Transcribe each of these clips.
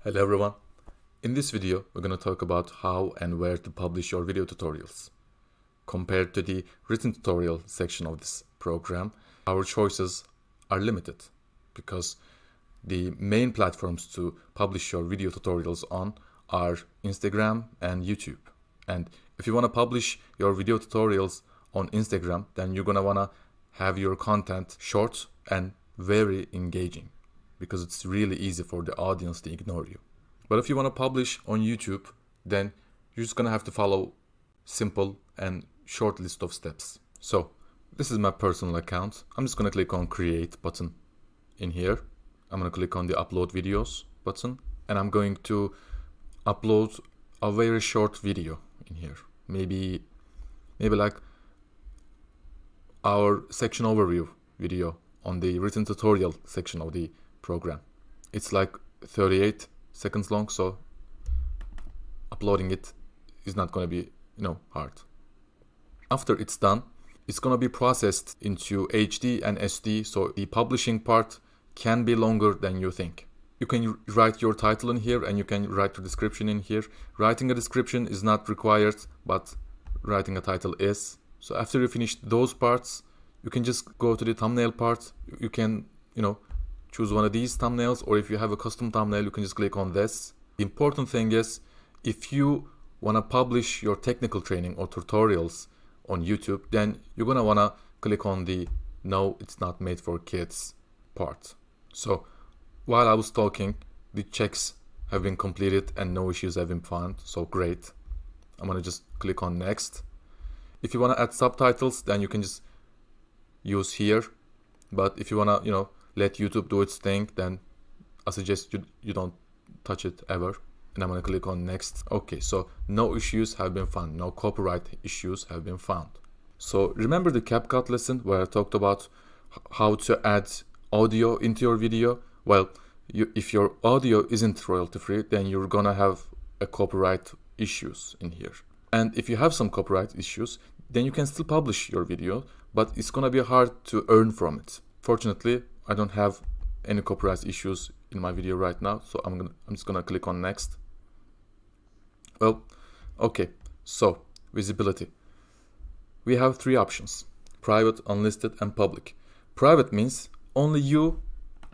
Hello everyone. In this video, we're going to talk about how and where to publish your video tutorials. Compared to the written tutorial section of this program, our choices are limited because the main platforms to publish your video tutorials on are Instagram and YouTube. And if you want to publish your video tutorials on Instagram, then you're going to want to have your content short and very engaging, because it's really easy for the audience to ignore you. But if you want to publish on YouTube, then you're just going to have to follow simple and short list of steps. So this is my personal account. I'm just going to click on create button in here. I'm going to click on the upload videos button, and I'm going to upload a very short video in here. Maybe like our section overview video on the written tutorial section of the program. It's like 38 seconds long, so uploading it is not going to be hard. After it's done, it's going to be processed into HD and SD, so the publishing part can be longer than you think. You can write your title in here and you can write your description in here. Writing a description is not required, but writing a title is. So after you finish those parts, you can just go to the thumbnail part. You can choose one of these thumbnails, or if you have a custom thumbnail, you can just click on this. The important thing is, if you want to publish your technical training or tutorials on YouTube, then you're going to want to click on the no, it's not made for kids part. So while I was talking, the checks have been completed and no issues have been found, so great. I'm going to just click on next. If you want to add subtitles, then you can just use here. But if you want to let YouTube do its thing, then I suggest you don't touch it ever. And I'm going to click on next. Okay, so no issues have been found. No copyright issues have been found. So remember the CapCut lesson where I talked about how to add audio into your video? Well, if your audio isn't royalty free, then you're going to have a copyright issues in here. And if you have some copyright issues, then you can still publish your video, but it's going to be hard to earn from it. Fortunately, I don't have any copyright issues in my video right now, so I'm just gonna click on next. Well, okay, so visibility. We have three options: private, unlisted, and public. Private means only you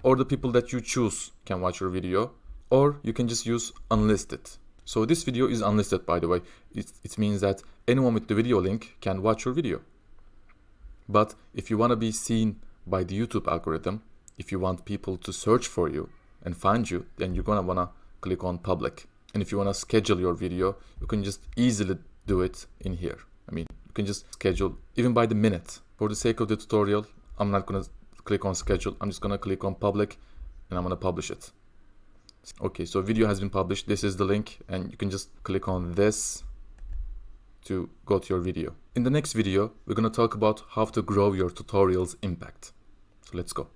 or the people that you choose can watch your video, or you can just use unlisted. So this video is unlisted, by the way. It means that anyone with the video link can watch your video. But if you want to be seen by the YouTube algorithm, if you want people to search for you and find you, then you're gonna wanna click on public. And if you wanna schedule your video, you can just easily do it in here. You can just schedule even by the minute. For the sake of the tutorial, I'm not gonna click on schedule. I'm just gonna click on public and I'm gonna publish it. Okay, so video has been published. This is the link, and you can just click on this to go to your video. In the next video, we're gonna talk about how to grow your tutorial's impact. So let's go.